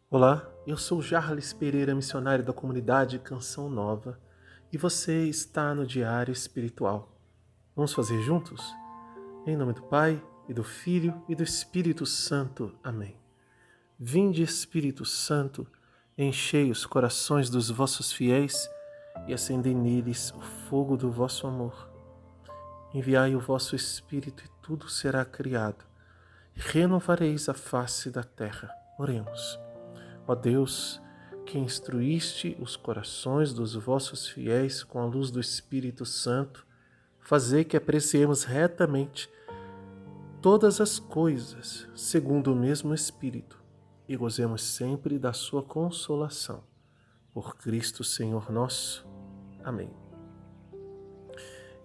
Olá, eu sou Jarles Pereira, missionário da comunidade Canção Nova, e você está no Diário Espiritual. Vamos fazer juntos? Em nome do Pai, e do Filho, e do Espírito Santo. Amém. Vinde, Espírito Santo, enchei os corações dos vossos fiéis e acendei neles o fogo do vosso amor. Enviai o vosso Espírito e tudo será criado. Renovareis a face da terra. Oremos. Ó Deus, que instruíste os corações dos vossos fiéis com a luz do Espírito Santo, fazei que apreciemos retamente todas as coisas segundo o mesmo Espírito e gozemos sempre da sua consolação. Por Cristo Senhor nosso. Amém.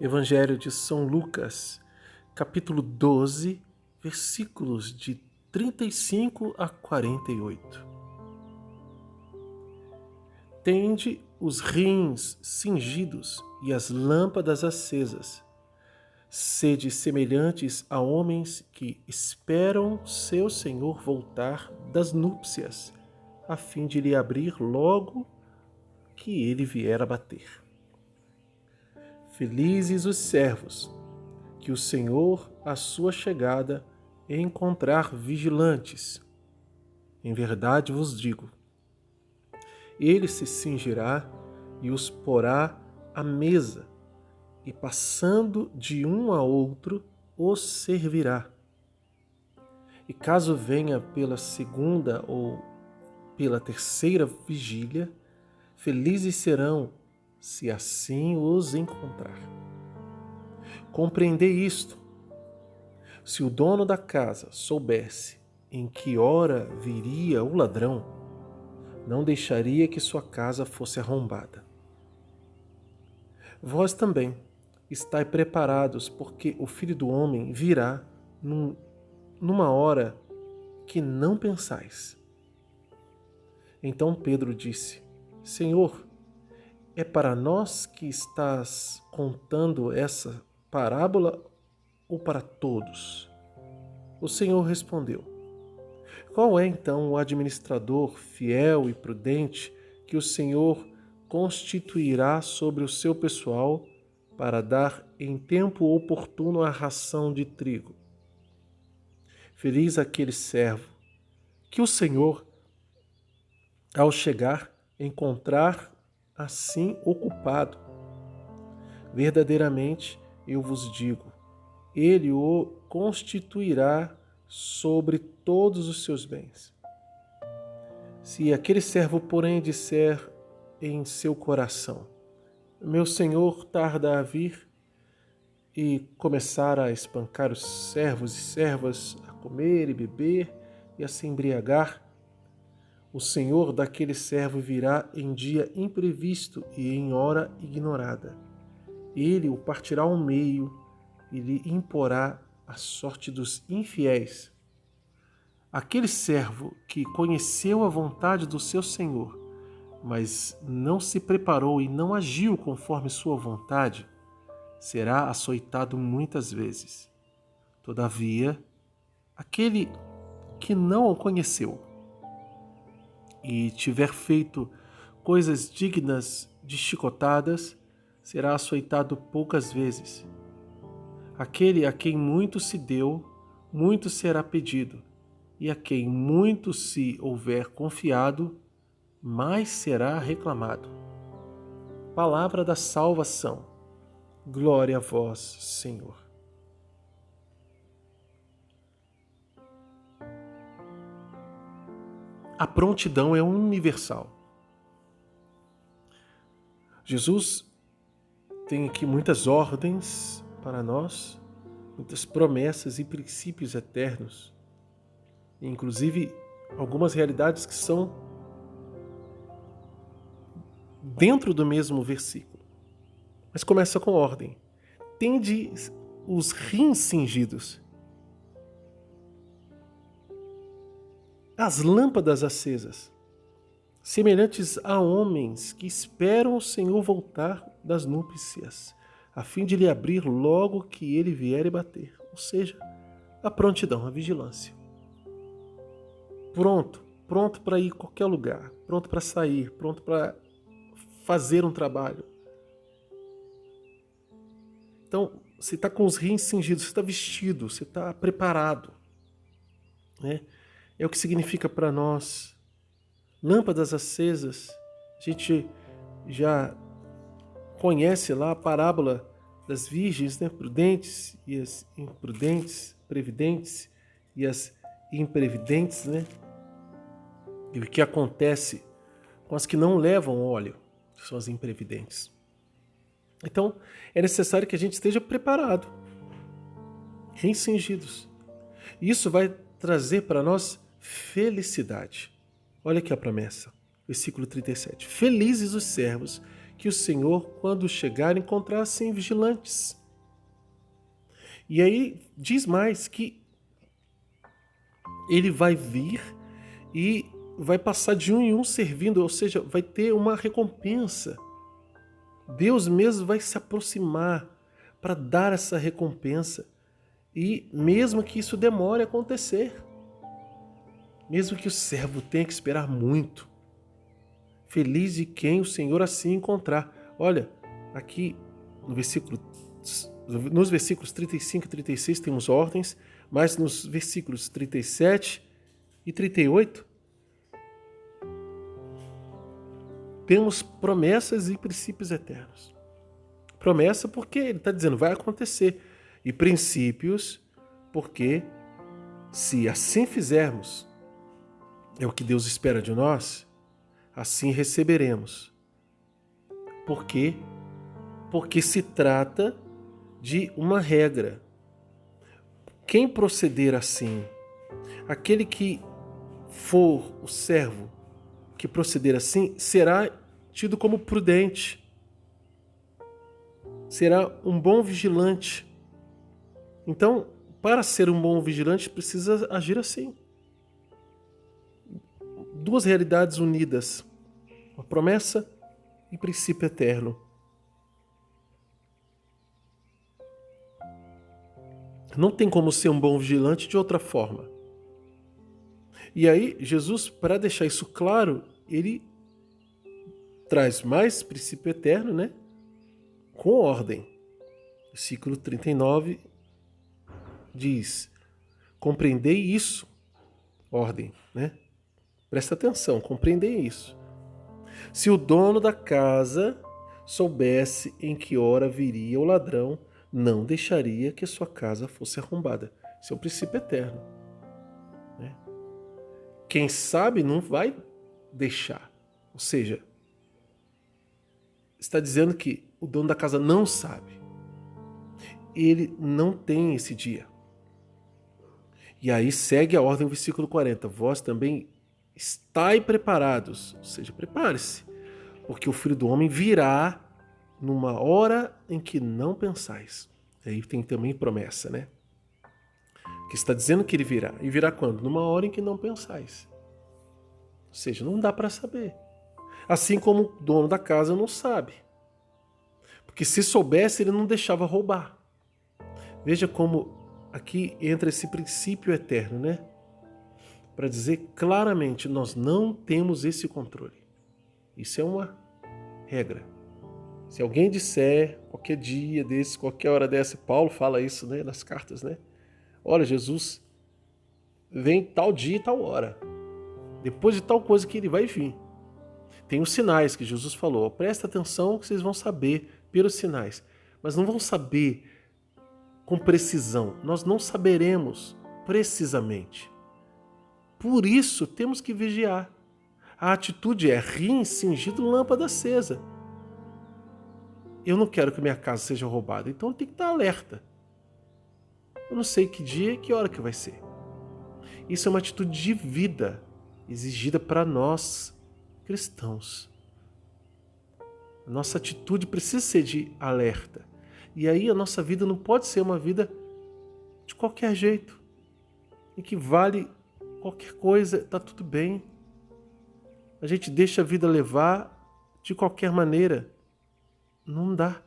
Evangelho de São Lucas, capítulo 12, versículos de 35 a 48. Tende os rins cingidos e as lâmpadas acesas. Sede semelhantes a homens que esperam seu Senhor voltar das núpcias, a fim de lhe abrir logo que ele vier a bater. Felizes os servos, que o Senhor, à sua chegada, encontrar vigilantes. Em verdade vos digo, ele se cingirá e os porá à mesa, e passando de um a outro, os servirá. E caso venha pela segunda ou pela terceira vigília, felizes serão, se assim os encontrar. Compreendei isto. Se o dono da casa soubesse em que hora viria o ladrão, não deixaria que sua casa fosse arrombada. Vós também estai preparados, porque o Filho do Homem virá numa hora que não pensais. Então Pedro disse: Senhor, é para nós que estás contando essa parábola ou para todos? O Senhor respondeu: Qual é então o administrador fiel e prudente que o Senhor constituirá sobre o seu pessoal para dar em tempo oportuno a ração de trigo? Feliz aquele servo que o Senhor, ao chegar, encontrar assim ocupado. Verdadeiramente, eu vos digo, ele o constituirá sobre todos os seus bens. Se aquele servo, porém, disser em seu coração: Meu senhor tarda a vir, e começar a espancar os servos e servas, a comer e beber e a se embriagar, o senhor daquele servo virá em dia imprevisto e em hora ignorada. Ele o partirá ao meio e lhe imporá a sorte dos infiéis. Aquele servo que conheceu a vontade do seu senhor, mas não se preparou e não agiu conforme sua vontade, será açoitado muitas vezes. Todavia, aquele que não o conheceu e tiver feito coisas dignas de chicotadas, será açoitado poucas vezes. Aquele a quem muito se deu, muito será pedido, e a quem muito se houver confiado, mais será reclamado. Palavra da salvação. Glória a vós, Senhor. A prontidão é universal. Jesus tem aqui muitas ordens para nós, muitas promessas e princípios eternos, inclusive algumas realidades que são dentro do mesmo versículo. Mas começa com ordem. Tende os rins cingidos, as lâmpadas acesas, semelhantes a homens que esperam o Senhor voltar das núpcias, a fim de lhe abrir logo que ele vier e bater. Ou seja, a prontidão, a vigilância. pronto para ir a qualquer lugar, pronto para sair, pronto para fazer um trabalho. Então, você está com os rins cingidos, você está vestido, você está preparado, né? É o que significa para nós lâmpadas acesas. A gente já conhece lá a parábola das virgens, né? Prudentes e as imprudentes, previdentes e as imprevidentes, né? E o que acontece com as que não levam óleo, que são as imprevidentes. Então, é necessário que a gente esteja preparado, encingidos. Isso vai trazer para nós felicidade. Olha aqui a promessa, versículo 37. Felizes os servos que o Senhor, quando chegar, encontrar assim vigilantes. E aí diz mais que ele vai vir e vai passar de um em um servindo, ou seja, vai ter uma recompensa. Deus mesmo vai se aproximar para dar essa recompensa. E mesmo que isso demore a acontecer, mesmo que o servo tenha que esperar muito, feliz de quem o Senhor assim encontrar. Olha, aqui nos versículos 35 e 36 temos ordens, mas nos versículos 37 e 38 temos promessas e princípios eternos. Promessa porque ele está dizendo vai acontecer, e princípios porque se assim fizermos, é o que Deus espera de nós, assim receberemos. Por quê? Porque se trata de uma regra. Quem proceder assim, aquele que for o servo que proceder assim, será tido como prudente, será um bom vigilante. Então, para ser um bom vigilante, precisa agir assim. Duas realidades unidas, uma promessa e princípio eterno. Não tem como ser um bom vigilante de outra forma. E aí, Jesus, para deixar isso claro, ele traz mais princípio eterno, né? Com ordem. Versículo 39 diz: compreendei isso, ordem, né? Presta atenção, compreendei isso. Se o dono da casa soubesse em que hora viria o ladrão, não deixaria que sua casa fosse arrombada. Esse é o princípio eterno, né? Quem sabe não vai deixar. Ou seja, está dizendo que o dono da casa não sabe. Ele não tem esse dia. E aí segue a ordem do versículo 40. Vós também estai preparados. Ou seja, prepare-se, porque o Filho do Homem virá numa hora em que não pensais. Aí tem também promessa, né? Que está dizendo que ele virá. E virá quando? Numa hora em que não pensais. Ou seja, não dá para saber. Assim como o dono da casa não sabe. Porque se soubesse, ele não deixava roubar. Veja como aqui entra esse princípio eterno, né? Para dizer claramente, nós não temos esse controle. Isso é uma regra. Se alguém disser, qualquer dia desse, qualquer hora dessa, Paulo fala isso, né, nas cartas, né? Olha, Jesus vem tal dia e tal hora. Depois de tal coisa que ele vai vir. Tem os sinais que Jesus falou. Presta atenção que vocês vão saber pelos sinais. Mas não vão saber com precisão. Nós não saberemos precisamente. Por isso temos que vigiar. A atitude é rim cingido, lâmpada acesa. Eu não quero que minha casa seja roubada, então eu tenho que estar alerta. Eu não sei que dia e que hora que vai ser. Isso é uma atitude de vida exigida para nós cristãos. A nossa atitude precisa ser de alerta. E aí a nossa vida não pode ser uma vida de qualquer jeito, em que vale qualquer coisa, está tudo bem. A gente deixa a vida levar de qualquer maneira. Não dá.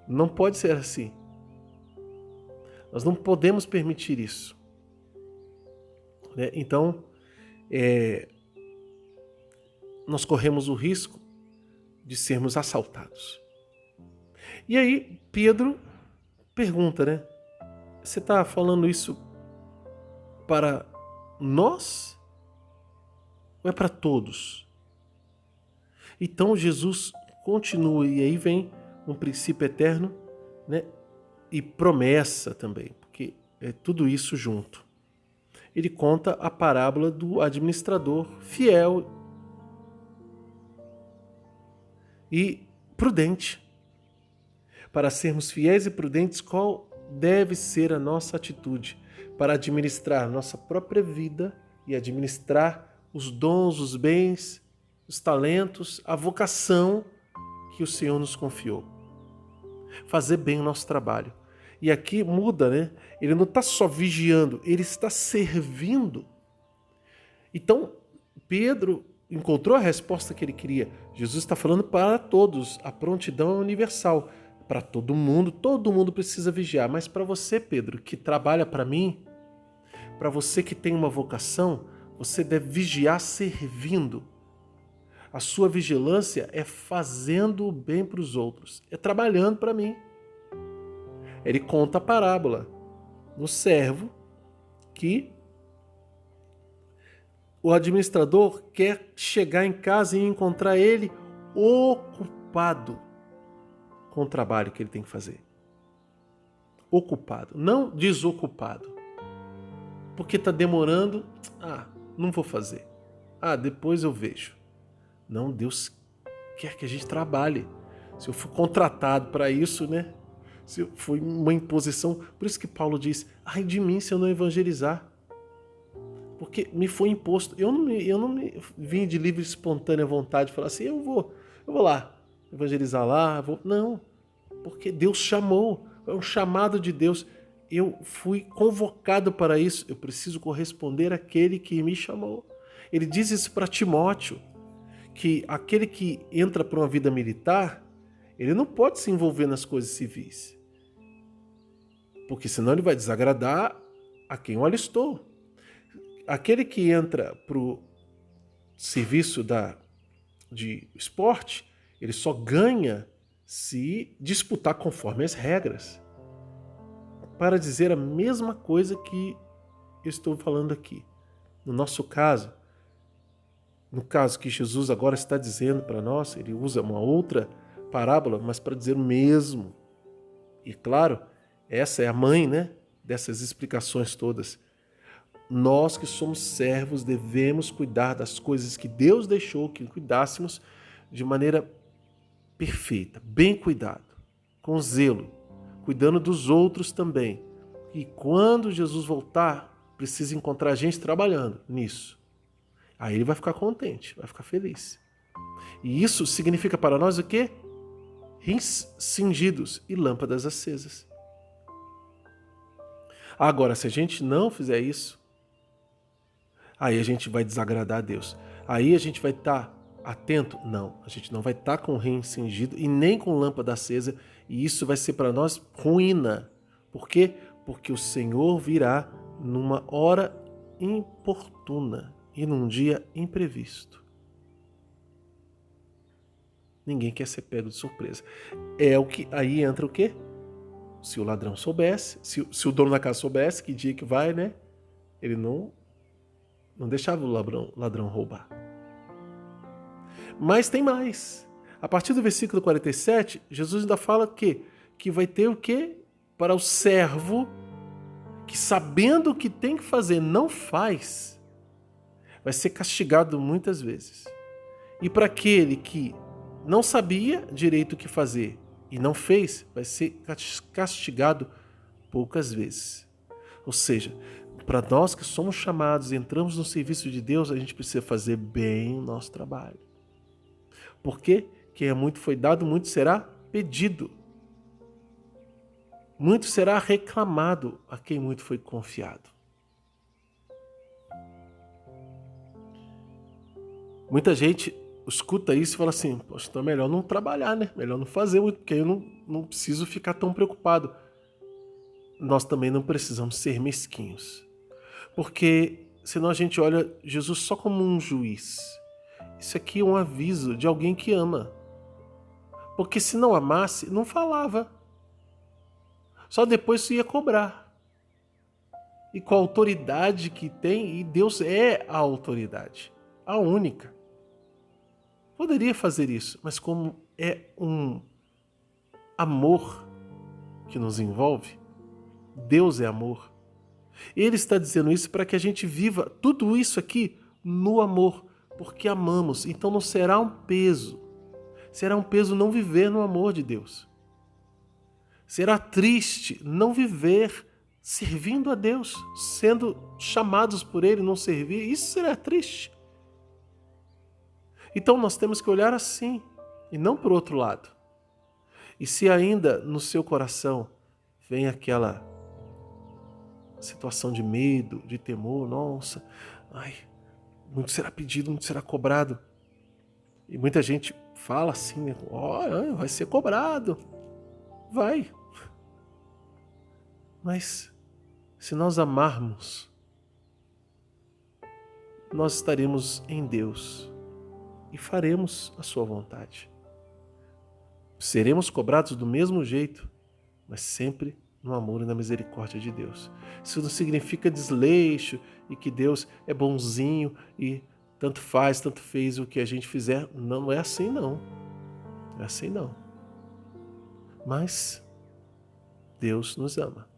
Não pode ser assim. Nós não podemos permitir isso. Então, nós corremos o risco de sermos assaltados. E aí Pedro pergunta, né? Você está falando isso para nós ou é para todos? Então Jesus continua, e aí vem um princípio eterno, né? E promessa também, porque é tudo isso junto. Ele conta a parábola do administrador fiel e prudente. Para sermos fiéis e prudentes, qual deve ser a nossa atitude para administrar nossa própria vida e administrar os dons, os bens, os talentos, a vocação que o Senhor nos confiou? Fazer bem o nosso trabalho. E aqui muda, né? Ele não está só vigiando, ele está servindo. Então, Pedro encontrou a resposta que ele queria. Jesus está falando para todos, a prontidão é universal. Para todo mundo precisa vigiar. Mas para você, Pedro, que trabalha para mim, para você que tem uma vocação, você deve vigiar servindo. A sua vigilância é fazendo o bem para os outros, é trabalhando para mim. Ele conta a parábola do servo que o administrador quer chegar em casa e encontrar ele ocupado com o trabalho que ele tem que fazer. Ocupado, não desocupado. Porque está demorando, não vou fazer. Depois eu vejo. Não, Deus quer que a gente trabalhe. Se eu for contratado para isso, né? Se foi uma imposição, por isso que Paulo diz, ai de mim se eu não evangelizar. Porque me foi imposto. Eu não me vim de livre e espontânea vontade de falar assim, eu vou lá, evangelizar lá. Não, porque Deus chamou, é um chamado de Deus. Eu fui convocado para isso, eu preciso corresponder àquele que me chamou. Ele diz isso para Timóteo, que aquele que entra para uma vida militar, ele não pode se envolver nas coisas civis, porque senão ele vai desagradar a quem o alistou. Aquele que entra para o serviço de esporte, ele só ganha se disputar conforme as regras. Para dizer a mesma coisa que eu estou falando aqui. No nosso caso, no caso que Jesus agora está dizendo para nós, ele usa uma outra parábola, mas para dizer o mesmo. E claro, essa é a mãe, né, dessas explicações todas. Nós que somos servos devemos cuidar das coisas que Deus deixou que cuidássemos de maneira perfeita, bem cuidado, com zelo, cuidando dos outros também. E quando Jesus voltar, precisa encontrar a gente trabalhando nisso. Aí ele vai ficar contente, vai ficar feliz. E isso significa para nós o quê? Rins cingidos e lâmpadas acesas. Agora, se a gente não fizer isso, aí a gente vai desagradar a Deus. Aí a gente vai estar atento? Não, a gente não vai estar com o rim cingido e nem com lâmpada acesa. E isso vai ser para nós ruína. Por quê? Porque o Senhor virá numa hora importuna e num dia imprevisto. Ninguém quer ser pego de surpresa. É o que aí entra o quê? Se o ladrão soubesse, se o dono da casa soubesse que dia que vai, né? Ele não deixava o ladrão roubar. Mas tem mais. A partir do versículo 47, Jesus ainda fala que vai ter o quê? Para o servo que, sabendo o que tem que fazer, não faz, vai ser castigado muitas vezes. E para aquele que não sabia direito o que fazer e não fez, vai ser castigado poucas vezes. Ou seja, para nós que somos chamados e entramos no serviço de Deus, a gente precisa fazer bem o nosso trabalho. Porque quem é muito foi dado, muito será pedido. Muito será reclamado a quem muito foi confiado. Muita gente escuta isso e fala assim, poxa, então é melhor não trabalhar, né? Melhor não fazer muito, porque eu não preciso ficar tão preocupado. Nós também não precisamos ser mesquinhos. Porque senão a gente olha Jesus só como um juiz. Isso aqui é um aviso de alguém que ama. Porque se não amasse, não falava. Só depois ia cobrar. E com a autoridade que tem, e Deus é a autoridade, a única. Poderia fazer isso, mas como é um amor que nos envolve, Deus é amor. Ele está dizendo isso para que a gente viva tudo isso aqui no amor, porque amamos. Então não será um peso. Será um peso não viver no amor de Deus. Será triste não viver servindo a Deus, sendo chamados por Ele, não servir. Isso será triste. Então nós temos que olhar assim e não por outro lado. E se ainda no seu coração vem aquela situação de medo, de temor, nossa, muito será pedido, muito será cobrado. E muita gente fala assim, né? Vai ser cobrado. Vai. Mas se nós amarmos, nós estaremos em Deus e faremos a sua vontade. Seremos cobrados do mesmo jeito, mas sempre no amor e na misericórdia de Deus. Isso não significa desleixo e que Deus é bonzinho e tanto faz, tanto fez o que a gente fizer. Não é assim não. Não é assim não. Mas Deus nos ama.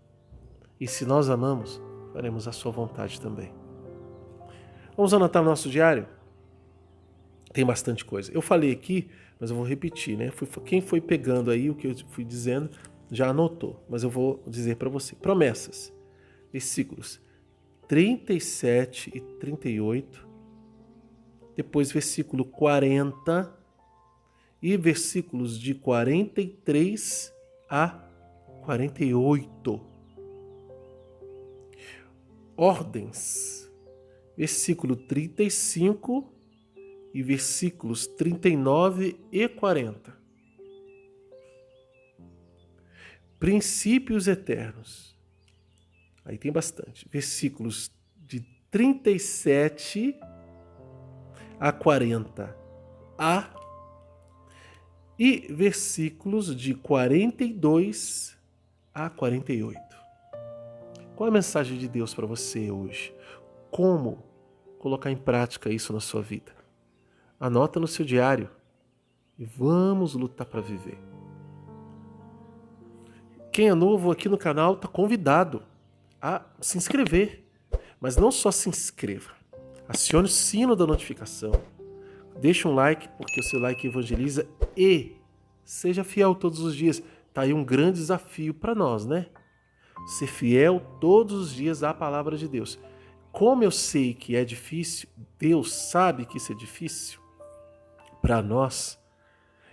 E se nós amamos, faremos a sua vontade também. Vamos anotar no nosso diário? Tem bastante coisa. Eu falei aqui, mas eu vou repetir, né? Quem foi pegando aí o que eu fui dizendo, já anotou. Mas eu vou dizer para você. Promessas. Versículos 37 e 38. Depois versículo 40. E versículos de 43 a 48. Ordens. Versículo 35 e versículos 39 e 40. Princípios eternos. Aí tem bastante. Versículos de 37 a 40a e versículos de 42 a 48. Qual é a mensagem de Deus para você hoje? Como colocar em prática isso na sua vida? Anota no seu diário e vamos lutar para viver. Quem é novo aqui no canal está convidado a se inscrever. Mas não só se inscreva. Acione o sino da notificação. Deixe um like, porque o seu like evangeliza. E seja fiel todos os dias. Está aí um grande desafio para nós, né? Ser fiel todos os dias à palavra de Deus. Como eu sei que é difícil, Deus sabe que isso é difícil para nós.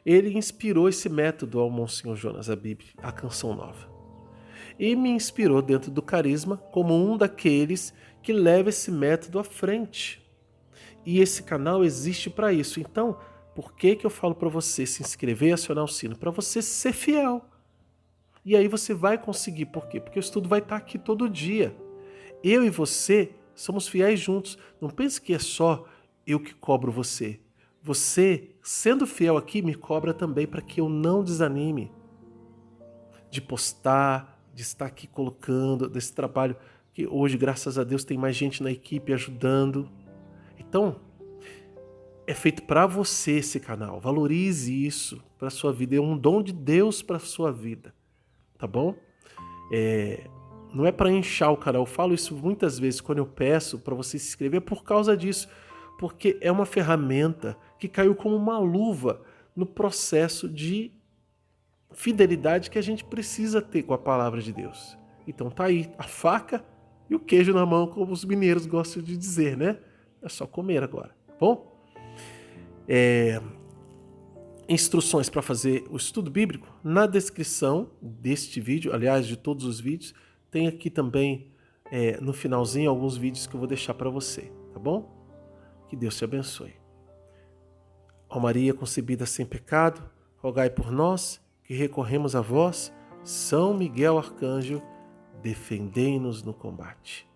Ele inspirou esse método ao Monsenhor Jonas Abib, a Canção Nova. E me inspirou dentro do Carisma como um daqueles que leva esse método à frente. E esse canal existe para isso. Então, por que eu falo para você se inscrever e acionar o sino? Para você ser fiel. E aí você vai conseguir. Por quê? Porque o estudo vai estar aqui todo dia. Eu e você somos fiéis juntos. Não pense que é só eu que cobro você. Você, sendo fiel aqui, me cobra também para que eu não desanime de postar, de estar aqui colocando, desse trabalho que hoje, graças a Deus, tem mais gente na equipe ajudando. Então, é feito para você esse canal. Valorize isso para a sua vida. É um dom de Deus para a sua vida. Tá bom? Não é para inchar o canal. Eu falo isso muitas vezes quando eu peço para você se inscrever por causa disso. Porque é uma ferramenta que caiu como uma luva no processo de fidelidade que a gente precisa ter com a palavra de Deus. Então tá aí a faca e o queijo na mão, como os mineiros gostam de dizer, né? É só comer agora, tá bom? Instruções para fazer o estudo bíblico na descrição deste vídeo, aliás, de todos os vídeos. Tem aqui também, no finalzinho, alguns vídeos que eu vou deixar para você, tá bom? Que Deus te abençoe. Ó Maria concebida sem pecado, rogai por nós que recorremos a vós. São Miguel Arcanjo, defendei-nos no combate.